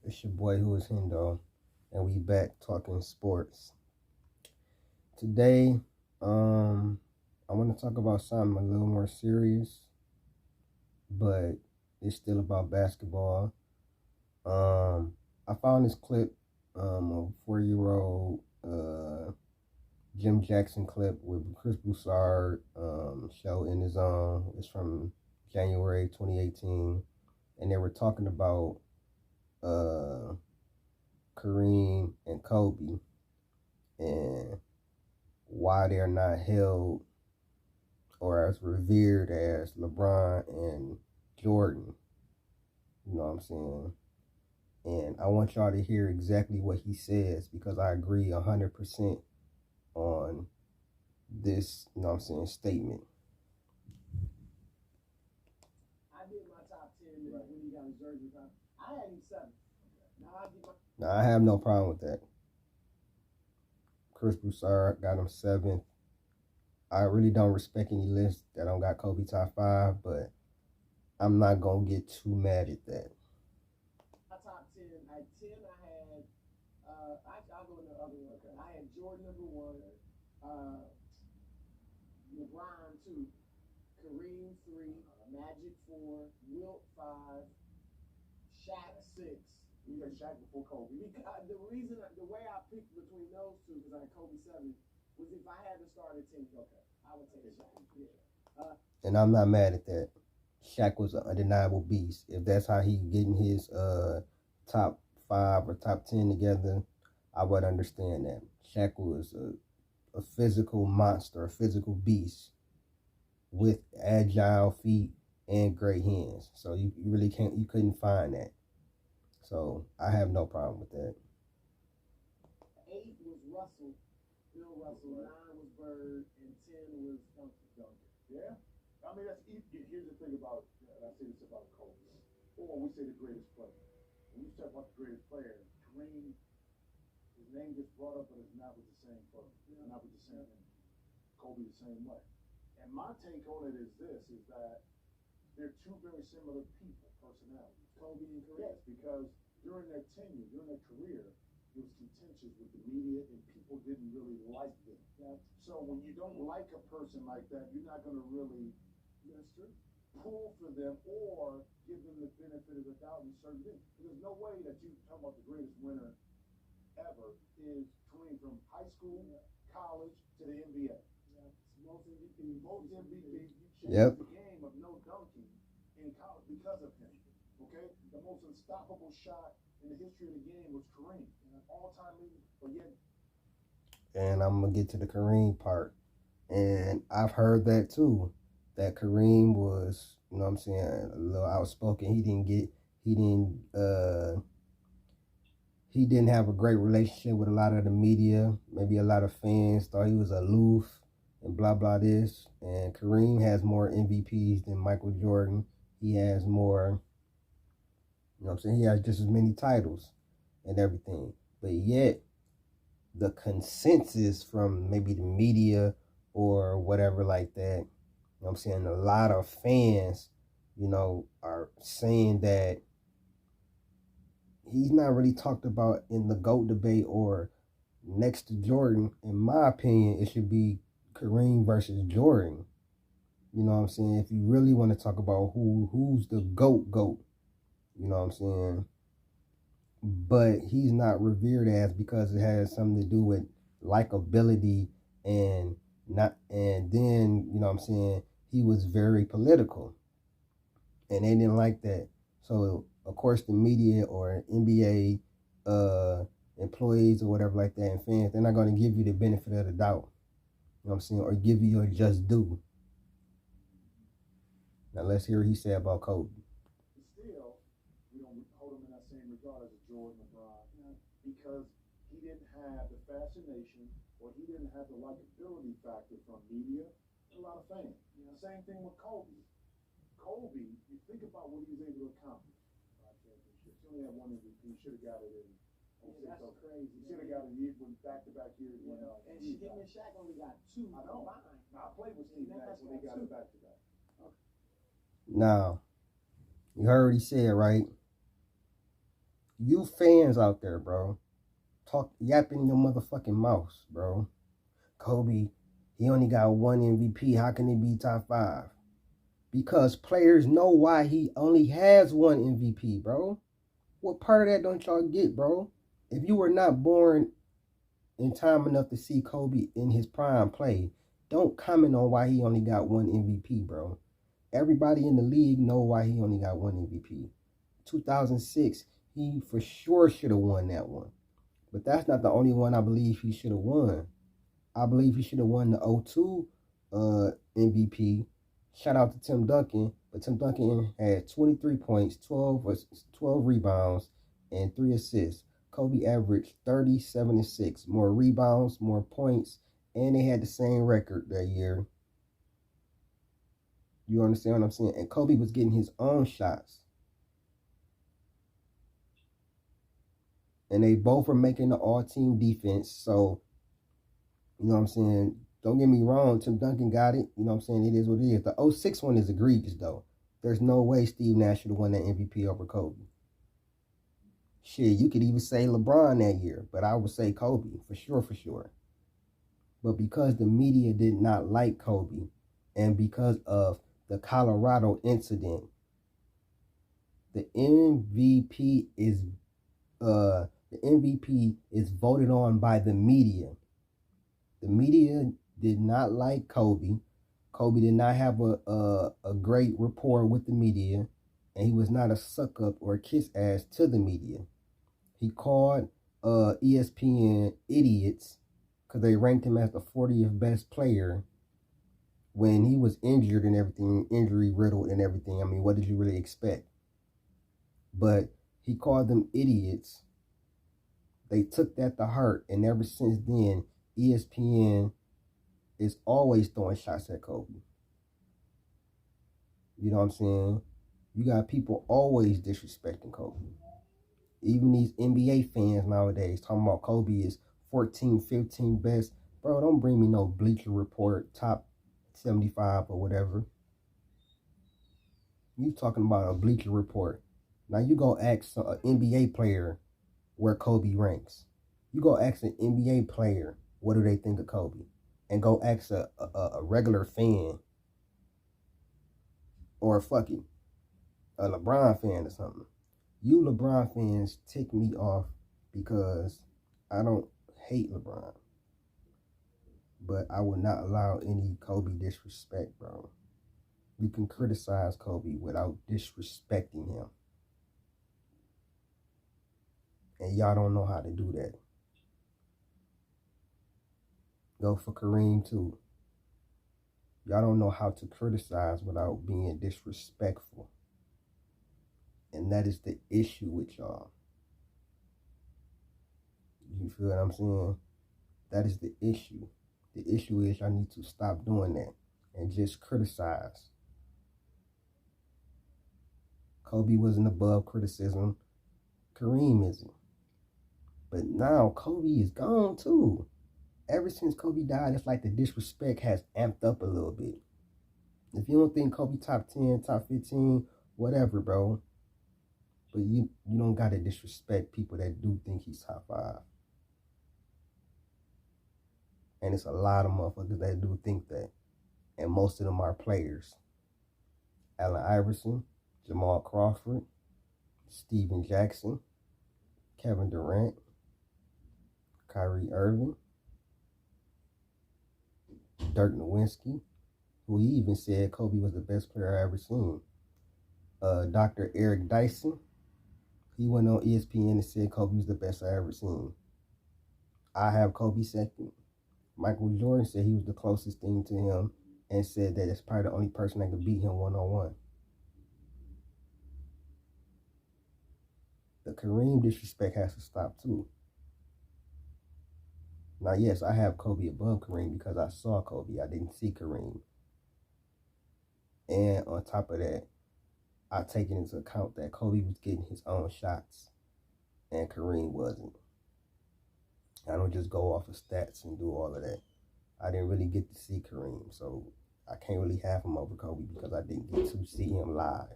It's your boy Who is Hendo, and we back talking sports. Today, I want to talk about something a little more serious, but it's still about basketball. I found this clip, a 4-year-old Jim Jackson clip with Chris Broussard, show in his own. It's from January 2018, and they were talking about Kareem and Kobe and why they're not held or as revered as LeBron and Jordan. You know what I'm saying? And I want y'all to hear exactly what he says because I agree 100% on this, you know what I'm saying, statement. I did my top 10 when he got his jersey time. I had him 7. Now, I have no problem with that. Chris Broussard got him 7th. I really don't respect any list that don't got Kobe top 5, but I'm not going to get too mad at that. My top 10, at 10 I had, I'll go in the other one. Okay. I had Jordan number 1, LeBron 2, Kareem 3, Magic 4, Wilt 5, Shaq 6. You had Shaq before Kobe. Because the way I picked between those two, because I had Kobe 7, was if I had to start a team, okay, I would take Shaq. Yeah. And I'm not mad at that. Shaq was an undeniable beast. If that's how he getting his top 5 or top 10 together, I would understand that. Shaq was a physical monster, a physical beast with agile feet and great hands. So you really couldn't find that. So I have no problem with that. 8 was Bill Russell, 9 was Bird, and 10 was Duncan. Yeah? I mean, here's the thing about, I say this about Kobe, or we say the greatest player. When you talk about the greatest player, Kareem, his name gets brought up, but it's not with the same person, not with the same name. Kobe the same way. And my take on it is this, is that they're two very similar people, personalities. Kobe and Kareem. Yes, because during their tenure, during their career, it was contentious with the media and people didn't really like them. Yeah. So when you don't like a person like that, you're not going to really pull for them or give them the benefit of the doubt in certain things. There's no way that you talk about the greatest winner ever is coming from high school, college to the NBA. Yeah. Most MVP. Yep. The game of no dunking in college because of him. Okay? The most unstoppable shot in the history of the game was Kareem. All-time leader, but yet. And I'm going to get to the Kareem part. And I've heard that too. That Kareem was, you know what I'm saying, a little outspoken. He didn't have a great relationship with a lot of the media. Maybe a lot of fans thought he was aloof and blah, blah this. And Kareem has more MVPs than Michael Jordan. He has more, you know what I'm saying, he has just as many titles and everything. But yet, the consensus from maybe the media or whatever like that, you know what I'm saying, a lot of fans, you know, are saying that he's not really talked about in the GOAT debate or next to Jordan. In my opinion, it should be Kareem versus Jordan. You know what I'm saying? If you really want to talk about who's the GOAT, you know what I'm saying? But he's not revered as because it has something to do with likability and then, you know what I'm saying, he was very political. And they didn't like that. So of course the media or NBA employees or whatever like that and fans, they're not going to give you the benefit of the doubt. You know what I'm saying? Or give you your just due. Now let's hear what he said about Kobe. Still, we don't hold him in that same regard as a Jordan LeBron because he didn't have the fascination or he didn't have the likability factor from media and a lot of fans. Same thing with Kobe. Kobe, you think about what he was able to accomplish. He only had 1 MVP. He should have got it in. That's crazy. He should have got it with back-to-back years. And him and Shaq only got 2 combined. I played with Steve Nash when they got it back-to-back. Now, you heard what he said, right? You fans out there, bro, yapping your motherfucking mouth, bro. Kobe, he only got one MVP. How can he be top 5? Because players know why he only has one MVP, bro. What part of that don't y'all get, bro? If you were not born in time enough to see Kobe in his prime play, don't comment on why he only got one MVP, bro. Everybody in the league know why he only got one MVP. 2006, he for sure should have won that one. But that's not the only one I believe he should have won. I believe he should have won the 02 MVP. Shout out to Tim Duncan. But Tim Duncan had 23 points, 12 rebounds, and 3 assists. Kobe averaged 37 and 6. More rebounds, more points, and they had the same record that year. You understand what I'm saying? And Kobe was getting his own shots. And they both were making the all-team defense. So, you know what I'm saying? Don't get me wrong. Tim Duncan got it. You know what I'm saying? It is what it is. The 06 one is egregious, though. There's no way Steve Nash should have won that MVP over Kobe. Shit, you could even say LeBron that year. But I would say Kobe, for sure. But because the media did not like Kobe, and because of the Colorado incident, the MVP is voted on by the media. The media did not like Kobe. Kobe did not have a great rapport with the media, and he was not a suck up or kiss ass to the media. He called ESPN idiots because they ranked him as the 40th best player when he was injured and everything, injury riddled and everything. I mean, what did you really expect? But he called them idiots. They took that to heart, and ever since then, ESPN is always throwing shots at Kobe. You know what I'm saying? You got people always disrespecting Kobe. Even these NBA fans nowadays talking about Kobe is 14, 15 best. Bro, don't bring me no Bleacher Report top 75 or whatever. You talking about a Bleacher Report. Now you go ask an NBA player where Kobe ranks. You go ask an NBA player what do they think of Kobe, and go ask a regular fan or a LeBron fan or something. You LeBron fans tick me off because I don't hate LeBron, but I will not allow any Kobe disrespect, bro. You can criticize Kobe without disrespecting him. And y'all don't know how to do that. Go for Kareem too. Y'all don't know how to criticize without being disrespectful. And that is the issue with y'all. You feel what I'm saying? That is the issue. The issue is y'all need to stop doing that and just criticize. Kobe wasn't above criticism. Kareem isn't. But now Kobe is gone too. Ever since Kobe died, it's like the disrespect has amped up a little bit. If you don't think Kobe top 10, top 15, whatever, bro. But you don't gotta disrespect people that do think he's top 5. And it's a lot of motherfuckers that do think that. And most of them are players. Allen Iverson, Jamal Crawford, Steven Jackson, Kevin Durant, Kyrie Irving, Dirk Nowitzki, who he even said Kobe was the best player I ever seen. Dr. Eric Dyson, he went on ESPN and said Kobe was the best I ever seen. I have Kobe second. Michael Jordan said he was the closest thing to him and said that it's probably the only person that could beat him one-on-one. The Kareem disrespect has to stop too. Now, yes, I have Kobe above Kareem because I saw Kobe. I didn't see Kareem. And on top of that, I take it into account that Kobe was getting his own shots and Kareem wasn't. I don't just go off of stats and do all of that. I didn't really get to see Kareem, so I can't really have him over Kobe because I didn't get to see him live.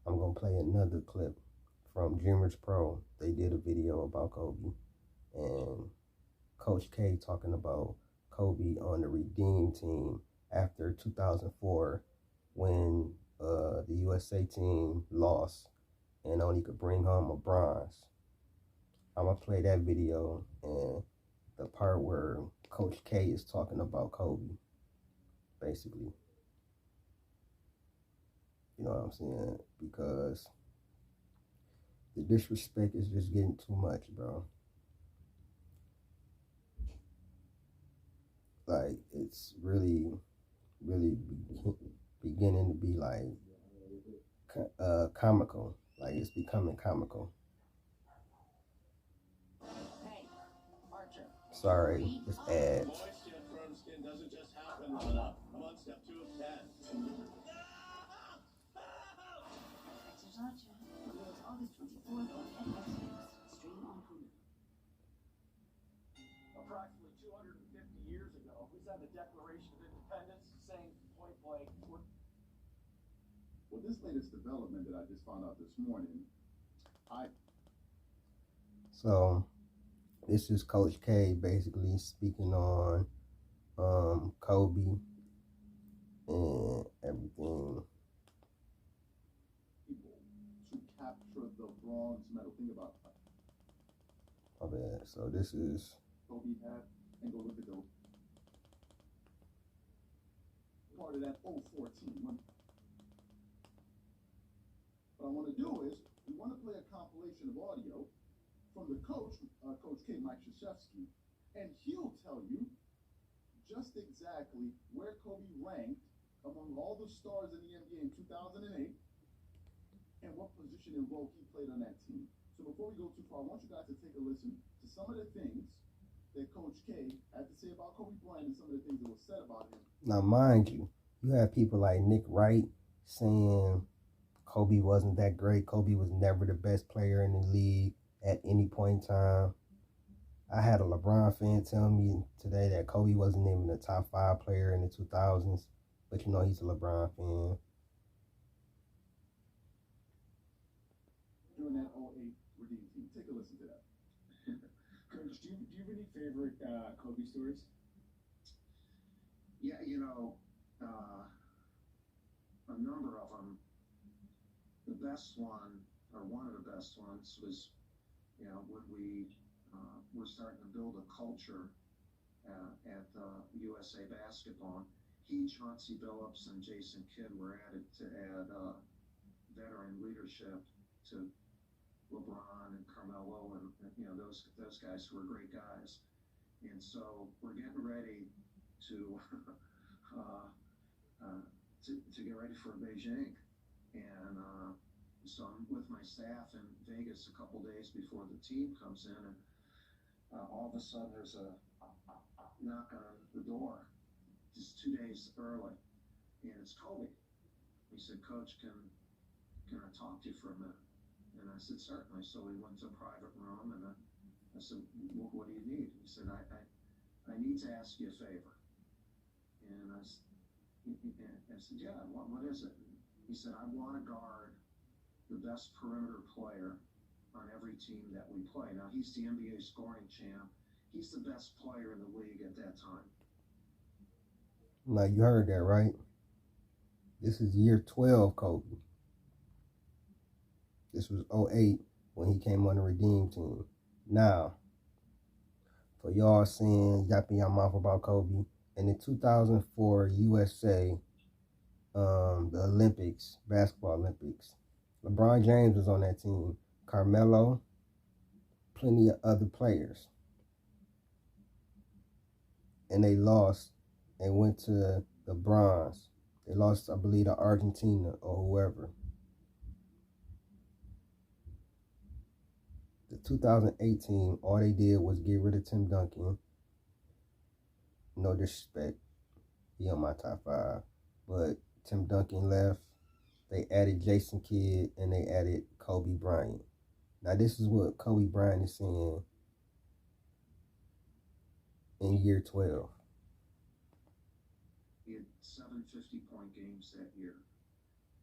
I'm gonna play another clip from Dreamers Pro. They did a video about Kobe and Coach K talking about Kobe on the Redeem team after 2004 when the USA team lost and only could bring home a bronze. I'm gonna play that video and the part where Coach K is talking about Kobe, basically. You know what I'm saying? Because the disrespect is just getting too much, bro. Like, it's really, really beginning to be like comical. Like, it's becoming comical. Sorry, it's ads. Moist yet firm skin doesn't just happen, Lana. I'm on step 2 of 10. August 24th on Netflix. Stream on Hulu. Approximately 250 years ago, we signed the Declaration of Independence saying point blank. Well, this latest development that I just found out this morning, So this is Coach K basically speaking on Kobe and everything. People to capture the bronze medal. Think about it. My bad. So this is Kobe had, and go look at the part of that 014. What I want to do is, we want to play a compilation of audio from the coach, Coach K, Mike Krzyzewski, and he'll tell you just exactly where Kobe ranked among all the stars in the NBA in 2008 and what position and role he played on that team. So before we go too far, I want you guys to take a listen to some of the things that Coach K had to say about Kobe Bryant and some of the things that were said about him. Now, mind you, you have people like Nick Wright saying Kobe wasn't that great. Kobe was never the best player in the league at any point in time. I had a LeBron fan tell me today that Kobe wasn't even a top 5 player in the 2000s, but you know he's a LeBron fan. During that 08 Redeem team. Take a listen to that. Coach, do you have any favorite Kobe stories? Yeah, you know, a number of them. The best one, or one of the best ones, was, you know, when we were starting to build a culture at USA Basketball. He, Chauncey Billups, and Jason Kidd were added to add veteran leadership to LeBron and Carmelo and you know those guys who were great guys. And so we're getting ready to to get ready for Beijing. And so I'm with my staff in Vegas a couple days before the team comes in, and all of a sudden there's a knock on the door just 2 days early, and it's Kobe. He said, "Coach, can I talk to you for a minute?" And I said, "Certainly." So we went to a private room, and I said, "What do you need?" He said, I need to ask you a favor." And I said, "Yeah, what is it?" He said, "I want to guard the best perimeter player on every team that we play." Now, he's the NBA scoring champ. He's the best player in the league at that time. Now, you heard that, right? This is year 12 Kobe. This was 08 when he came on the Redeem team. Now, for y'all saying, yapping your mouth about Kobe, in the 2004 USA, the Olympics, basketball Olympics, LeBron James was on that team. Carmelo, plenty of other players. And they lost and went to the bronze. They lost, I believe, to Argentina or whoever. The 2018, all they did was get rid of Tim Duncan. No disrespect, he on my top 5. But Tim Duncan left. They added Jason Kidd and they added Kobe Bryant. Now this is what Kobe Bryant is saying in year 12. He had 7 50-point games that year.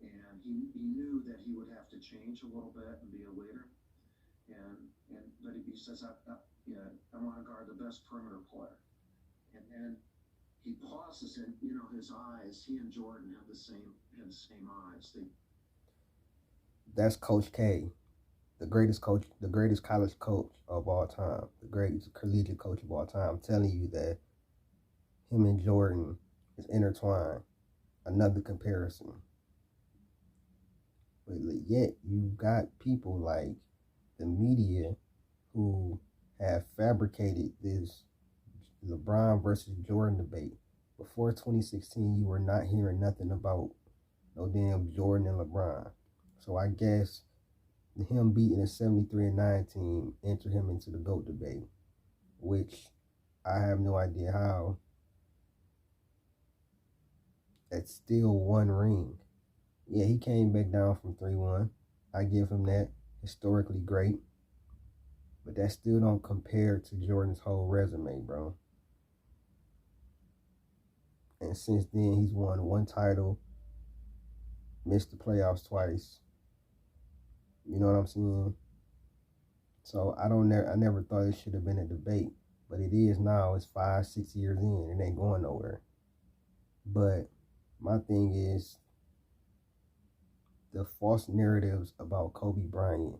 and he knew that he would have to change a little bit and be a leader. But he says, yeah, I want to guard the best perimeter player. And then he pauses, and his eyes. He and Jordan have the same eyes. That's Coach K, the greatest coach, the greatest college coach of all time, the greatest collegiate coach of all time. I'm telling you that him and Jordan is intertwined. Another comparison. But yet you got people like the media who have fabricated this LeBron versus Jordan debate. Before 2016, you were not hearing nothing about no damn Jordan and LeBron. So I guess him beating a 73-9 team entered him into the GOAT debate, which I have no idea how. It's still one ring. Yeah, he came back down from 3-1. I give him that. Historically great. But that still don't compare to Jordan's whole resume, bro. And since then, he's won one title, missed the playoffs twice. You know what I'm saying? So I never thought it should have been a debate, but it is now. It's 5-6 years in. It ain't going nowhere. But my thing is the false narratives about Kobe Bryant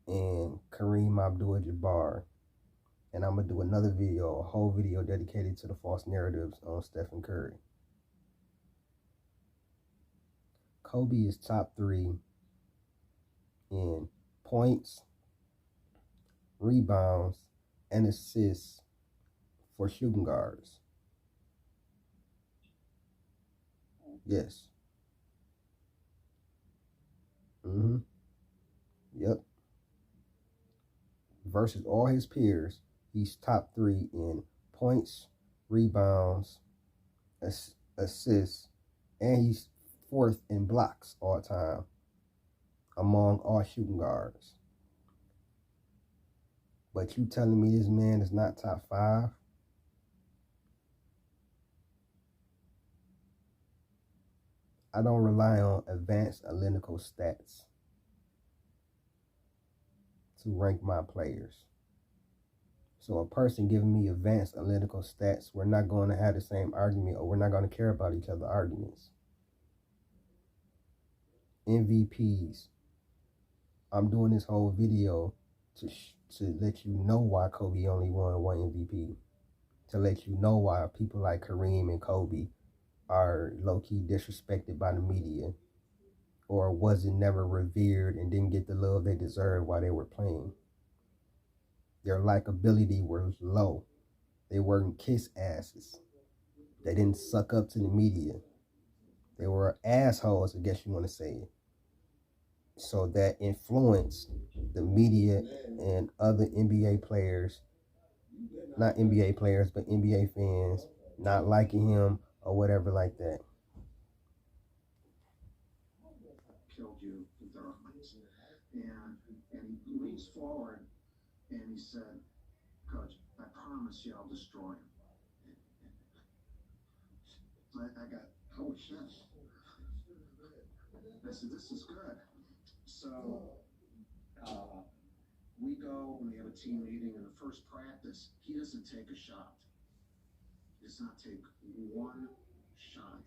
and Kareem Abdul-Jabbar. And I'm going to do another video, a whole video dedicated to the false narratives on Stephen Curry. Kobe is top 3 in points, rebounds, and assists for shooting guards. Yes. Yep. Versus all his peers, he's top 3 in points, rebounds, assists, and he's 4th in blocks all time among all shooting guards. But you telling me this man is not top 5? I don't rely on advanced analytical stats to rank my players. So a person giving me advanced analytical stats, we're not going to have the same argument, or we're not going to care about each other's arguments. MVPs. I'm doing this whole video to let you know why Kobe only won 1 MVP. To let you know why people like Kareem and Kobe are low-key disrespected by the media, or wasn't never revered and didn't get the love they deserved while they were playing. Their likability was low. They weren't kiss asses. They didn't suck up to the media. They were assholes, I guess you want to say. So that influenced the media and other NBA players, not NBA players, but NBA fans, not liking him or whatever like that. Killed you with their eyes. And he leans forward and he said, Coach, I promise you I'll destroy him. I got, holy shit. I said, this is good. So we go and we have a team meeting. In the first practice, he doesn't take a shot. He does not take one shot.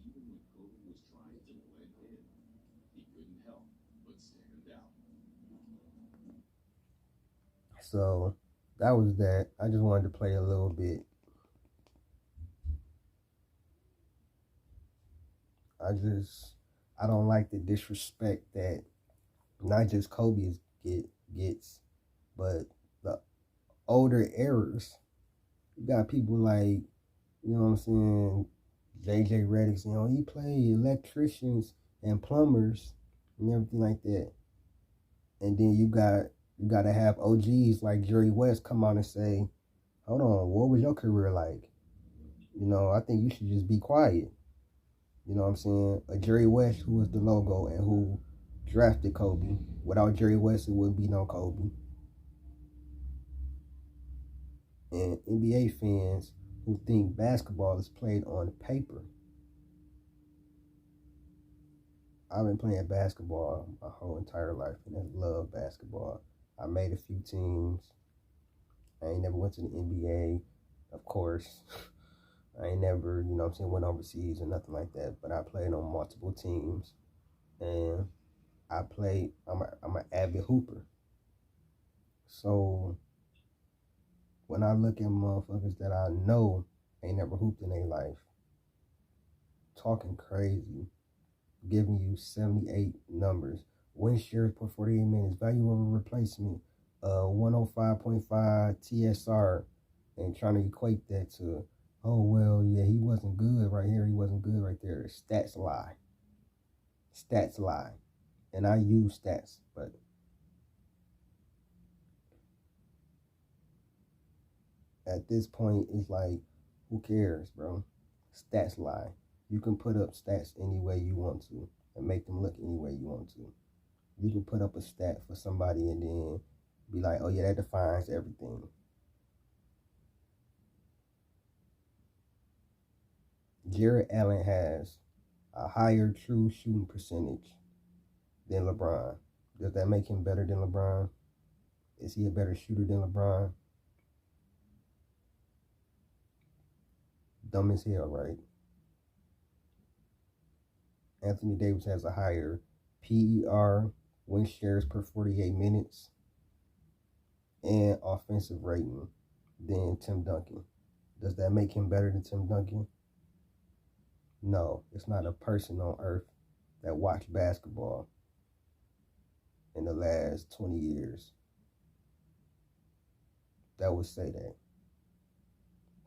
Even when Kobe was trying to blend in, he couldn't help but stand out. So that was that. I just wanted to play a little bit. I don't like the disrespect that not just Kobe gets, but the older eras. You got people like, you know what I'm saying, JJ Redick, he played electricians and plumbers and everything like that. And then you got to have OGs like Jerry West come out and say, hold on, what was your career like? I think you should just be quiet. You know what I'm saying? A Jerry West, who was the logo and who drafted Kobe. Without Jerry West, it wouldn't be no Kobe. And NBA fans who think basketball is played on paper. I've been playing basketball my whole entire life and I love basketball. I made a few teams. I ain't never went to the NBA, of course. I ain't never, you know what I'm saying, went overseas or nothing like that. But I played on multiple teams. And I'm an avid hooper. So when I look at motherfuckers that I know ain't never hooped in their life, talking crazy, giving you 78 numbers, win shares per 48 minutes, value over replacement, 105.5 TSR, and trying to equate that to, oh, well, yeah, he wasn't good right here, he wasn't good right there. Stats lie. Stats lie. And I use stats, but at this point, it's like, who cares, bro? Stats lie. You can put up stats any way you want to and make them look any way you want to. You can put up a stat for somebody and then be like, oh yeah, that defines everything. Jared Allen has a higher true shooting percentage than LeBron. Does that make him better than LeBron? Is he a better shooter than LeBron? Dumb as hell, right? Anthony Davis has a higher PER, win shares per 48 minutes, and offensive rating than Tim Duncan. Does that make him better than Tim Duncan? No, it's not a person on earth that watched basketball in the last 20 years that would say that.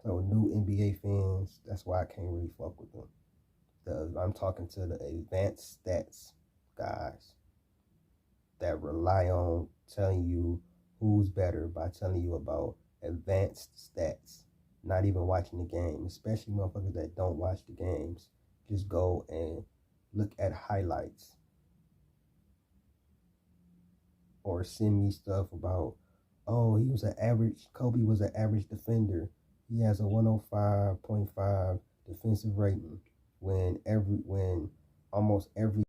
So new NBA fans, that's why I can't really fuck with them. I'm talking to the advanced stats guys that rely on telling you who's better by telling you about advanced stats, not even watching the game, especially motherfuckers that don't watch the games. Just go and look at highlights or send me stuff about, oh, Kobe was an average defender. He has a 105.5 defensive rating when almost every